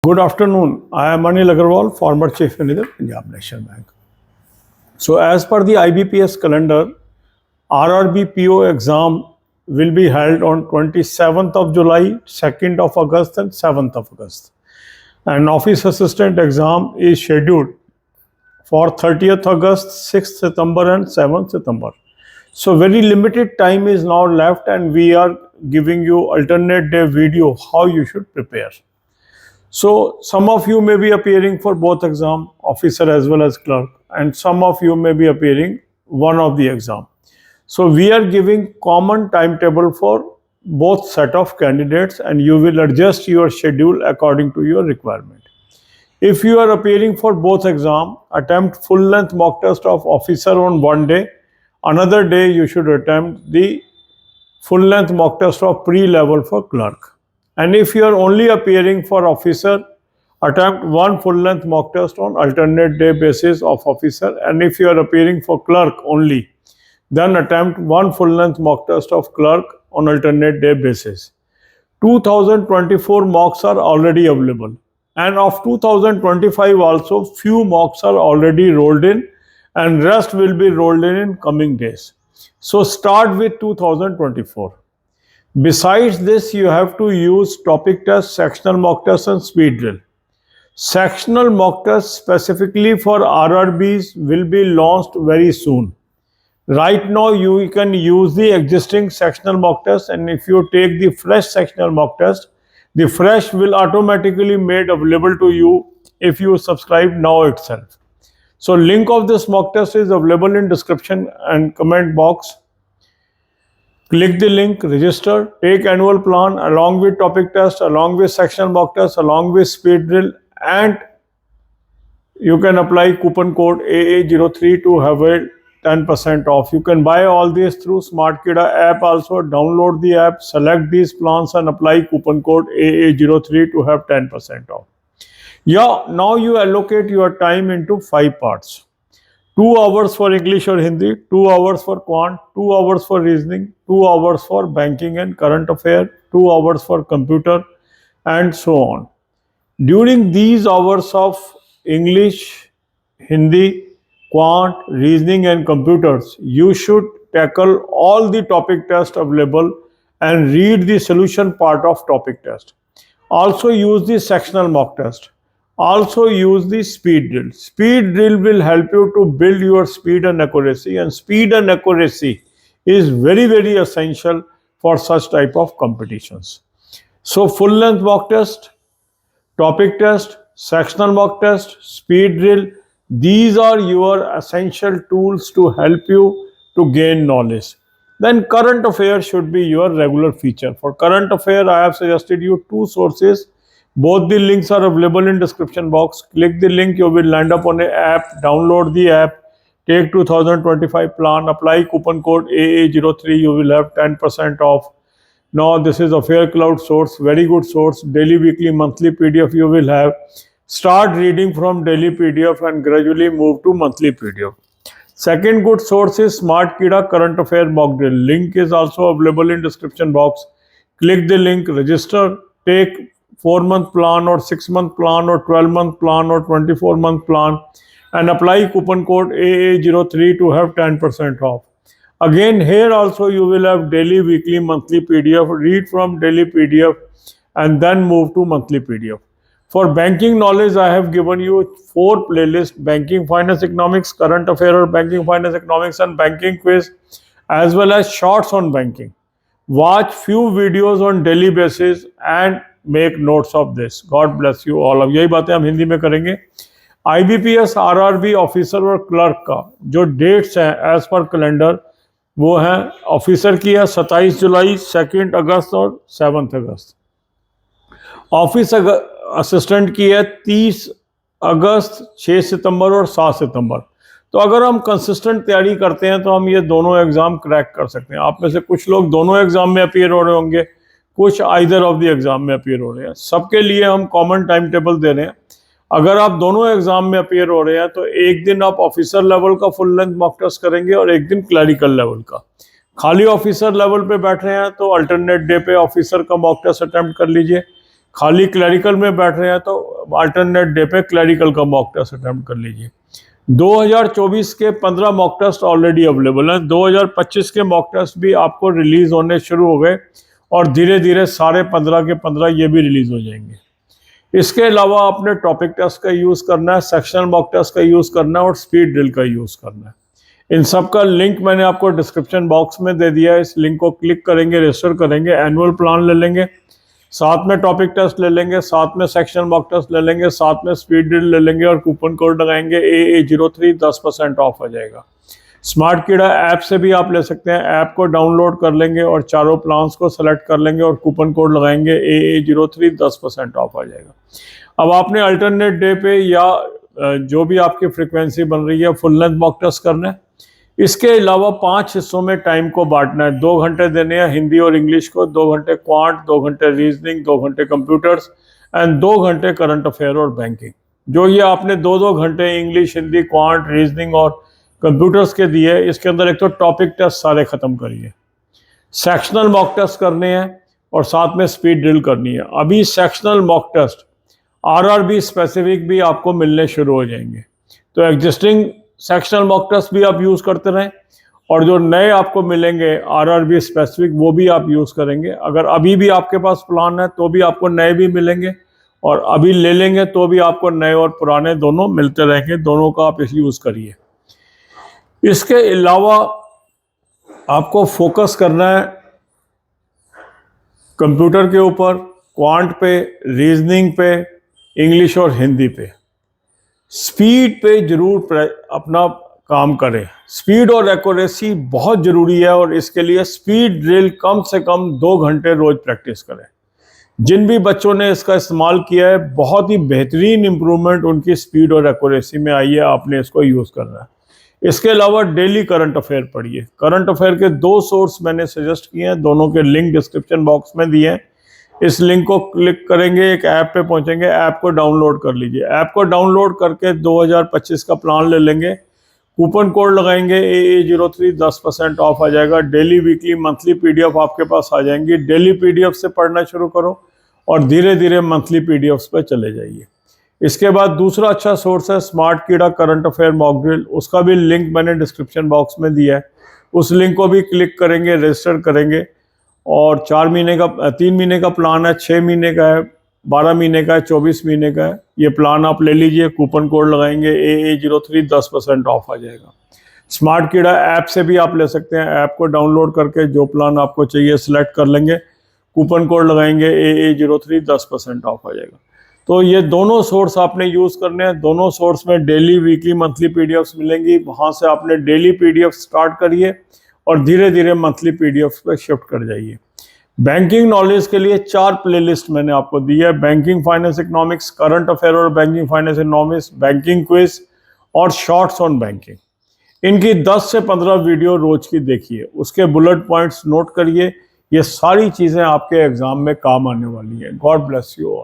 Good afternoon. I am Anil Agarwal, former Chief Manager, Punjab National Bank. So, as per the IBPS calendar, RRB PO exam will be held on 27th of July, 2nd of August, and 7th of August. And Office Assistant exam is scheduled for 30th August, 6th September, and 7th September. So, very limited time is now left, and we are giving you alternate day video how you should prepare. So some of you may be appearing for both exam, officer as well as clerk, and some of you may be appearing one of the exam. So we are giving common timetable for both set of candidates, and you will adjust your schedule according to your requirement. If you are appearing for both exam, attempt full length mock test of officer on one day. Another day you should attempt the full length mock test of pre-level for clerk. And if you are only appearing for officer, attempt one full length mock test on alternate day basis of officer. And if you are appearing for clerk only, then attempt one full length mock test of clerk on alternate day basis. 2024 mocks are already available, and of 2025 also few mocks are already rolled in, and rest will be rolled in coming days. So start with 2024. Besides this, you have to use topic test, sectional mock test, and speed drill. Sectional mock test specifically for RRBs will be launched very soon. Right now, you can use the existing sectional mock test, and if you take the fresh sectional mock test, the fresh will automatically made available to you if you subscribe now itself. So link of this mock test is available in description and comment box. Click the link, register, take annual plan along with topic test, along with sectional mock test, along with speed drill, and you can apply coupon code AA03 to have a 10% off. You can buy all these through Smart Kida app also. Download the app, select these plans and apply coupon code AA03 to have 10% off. Yeah, now you allocate your time into 5 parts. 2 hours for English or Hindi, 2 hours for quant, 2 hours for reasoning, 2 hours for banking and current affair, 2 hours for computer, and so on. During these hours of English, Hindi, quant, reasoning and computers, you should tackle all the topic tests available and read the solution part of topic test. Also use the sectional mock test. Also use the speed drill. Speed drill will help you to build your speed and accuracy, and speed and accuracy is very, very essential for such type of competitions. So full length mock test, topic test, sectional mock test, speed drill, these are your essential tools to help you to gain knowledge. Then current affair should be your regular feature. For current affair, I have suggested you 2 sources. Both the links are available in description box. Click the link, you will land up on an app, download the app, take 2025 plan, apply coupon code AA03, you will have 10% off. Now this is Affair Cloud source, very good source, daily, weekly, monthly PDF you will have. Start reading from daily PDF and gradually move to monthly PDF. Second good source is Smart Kida Current Affair Mock Drill. Link is also available in description box. Click the link, register, take 4-month plan or 6-month plan or 12-month plan or 24-month plan and apply coupon code AA03 to have 10% off. Again, here also you will have daily, weekly, monthly PDF. Read from daily PDF and then move to monthly PDF. For banking knowledge, I have given you 4 playlists: banking, finance, economics, current affair or banking, finance, economics, and banking quiz, as well as shorts on banking. Watch few videos on daily basis and make notes of this. God bless you all. अब यही बातें हम हिंदी में करेंगे. IBPS RRB officer और clerk का जो dates हैं एज पर कैलेंडर वो है, ऑफिसर की है 27 जुलाई, 2 अगस्त और 7 अगस्त. ऑफिस असिस्टेंट की है 30 अगस्त, 6 सितंबर और 7 सितंबर. तो अगर हम कंसिस्टेंट तैयारी करते हैं तो हम ये दोनों एग्ज़ाम क्रैक कर सकते हैं. आप में से कुछ लोग दोनों एग्ज़ाम में अपीयर हो रहे होंगे, कुछ आइदर ऑफ द एग्ज़ाम में अपीयर हो रहे हैं. सबके लिए हम कॉमन टाइम टेबल दे रहे हैं. अगर आप दोनों एग्ज़ाम में अपीयर हो रहे हैं तो एक दिन आप ऑफिसर लेवल का फुल लेंथ मॉक टेस्ट करेंगे और एक दिन क्लरिकल लेवल का. खाली ऑफिसर लेवल पे बैठ रहे हैं तो अल्टरनेट डे पे ऑफिसर का मॉक टेस्ट अटेम्प्ट कर लीजिए. खाली क्लरिकल में बैठ रहे हैं तो अल्टरनेट डे पे क्लरिकल का मॉक टेस्ट अटेम्प्ट कर लीजिए। 2024 के 15 मॉक टेस्ट ऑलरेडी अवेलेबल हैं। 2025 के मॉक टेस्ट भी आपको रिलीज होने शुरू हो गए और धीरे धीरे सारे 15 के 15 ये भी रिलीज हो जाएंगे। इसके अलावा आपने टॉपिक टेस्ट का यूज़ करना है, सेक्शनल मॉक टेस्ट का यूज़ करना है और स्पीड ड्रिल का यूज़ करना है। इन सब का लिंक मैंने आपको डिस्क्रिप्शन बॉक्स में दे दिया है। इस लिंक को क्लिक करेंगे, रजिस्टर करेंगे, एनुअल प्लान ले लेंगे, साथ में टॉपिक टेस्ट ले लेंगे, साथ में सेक्शनल मॉक टेस्ट ले लेंगे, साथ में स्पीड ड्रिल ले लेंगे और कूपन कोड लगाएंगे AA03, 10% ऑफ हो जाएगा। स्मार्ट कीड़ा ऐप से भी आप ले सकते हैं। ऐप को डाउनलोड कर लेंगे और चारों प्लान्स को सेलेक्ट कर लेंगे और कूपन कोड लगाएंगे AA03, 10% ऑफ आ जाएगा। अब आपने अल्टरनेट डे पे या जो भी आपकी फ्रिक्वेंसी बन रही है फुल लेंथ मॉक टेस्ट करना है। इसके अलावा 5 हिस्सों में टाइम को बांटना है। 2 घंटे देने हैं हिंदी और इंग्लिश को, 2 घंटे क्वांट, 2 घंटे रीजनिंग, 2 घंटे कंप्यूटर्स एंड 2 घंटे करंट अफेयर और बैंकिंग। जो ये आपने 2-2 घंटे इंग्लिश, हिंदी, क्वांट, रीजनिंग और कंप्यूटर्स के दिए, इसके अंदर एक तो टॉपिक टेस्ट सारे खत्म करिए, सेक्शनल मॉक टेस्ट करने हैं और साथ में स्पीड ड्रिल करनी है। अभी sectional mock test RRB specific भी आपको मिलने शुरू हो जाएंगे, तो एग्जिस्टिंग सेक्शनल मॉक टेस्ट भी आप यूज़ करते रहें और जो नए आपको मिलेंगे RRB स्पेसिफिक वो भी आप यूज़ करेंगे। अगर अभी भी आपके पास प्लान है तो भी आपको नए भी मिलेंगे और अभी ले लेंगे तो भी आपको नए और पुराने दोनों मिलते रहेंगे। दोनों का आप यूज़ करिए। इसके अलावा आपको फोकस करना है कंप्यूटर के ऊपर, क्वांट पे, रीजनिंग पे, इंग्लिश और हिंदी पे। स्पीड पे जरूर अपना काम करें। स्पीड और एक्यूरेसी बहुत ज़रूरी है और इसके लिए स्पीड ड्रिल कम से कम 2 घंटे रोज़ प्रैक्टिस करें। जिन भी बच्चों ने इसका इस्तेमाल किया है बहुत ही बेहतरीन इम्प्रूवमेंट उनकी स्पीड और एक्यूरेसी में आई है। आपने इसको यूज़ करना है। इसके अलावा डेली करंट अफेयर पढ़िए। करंट अफेयर के 2 सोर्स मैंने सजेस्ट किए हैं, दोनों के लिंक डिस्क्रिप्शन बॉक्स में दिए हैं। इस लिंक को क्लिक करेंगे, एक ऐप पे पहुंचेंगे, ऐप को डाउनलोड कर लीजिए। ऐप को डाउनलोड करके 2025 का प्लान ले लेंगे, कूपन कोड लगाएंगे AA03, 10% ऑफ आ जाएगा। डेली, वीकली, मंथली PDF आपके पास आ जाएंगी। डेली PDF से पढ़ना शुरू करो और धीरे धीरे मंथली PDFs पे चले जाइए। इसके बाद दूसरा अच्छा सोर्स है स्मार्ट कीड़ा करंट अफेयर मॉक ड्रिल। उसका भी लिंक मैंने डिस्क्रिप्शन बॉक्स में दिया है। उस लिंक को भी क्लिक करेंगे, रजिस्टर करेंगे और 3 महीने का प्लान है, 6 महीने का है, 12 महीने का है, 24 महीने का है। ये प्लान आप ले लीजिए, कूपन कोड लगाएंगे AA03, 10% ऑफ आ जाएगा। स्मार्ट कीड़ा ऐप से भी आप ले सकते हैं। ऐप को डाउनलोड करके जो प्लान आपको चाहिए सिलेक्ट कर लेंगे, कूपन कोड लगाएंगे AA03, 10% ऑफ आ जाएगा। तो ये दोनों सोर्स आपने यूज़ करने हैं। दोनों सोर्स में डेली, वीकली, मंथली PDFs मिलेंगी। वहाँ से आपने डेली PDF स्टार्ट करिए और धीरे धीरे मंथली PDFs पे शिफ्ट कर जाइए। बैंकिंग नॉलेज के लिए 4 प्लेलिस्ट मैंने आपको दी है। Banking finance economics, current affair और banking finance economics, banking quiz और शॉर्ट्स ऑन बैंकिंग। इनकी 10 से 15 वीडियो रोज की देखिए, उसके बुलेट पॉइंट्स नोट करिए। ये सारी चीज़ें आपके एग्जाम में काम आने वाली हैं। God bless you all.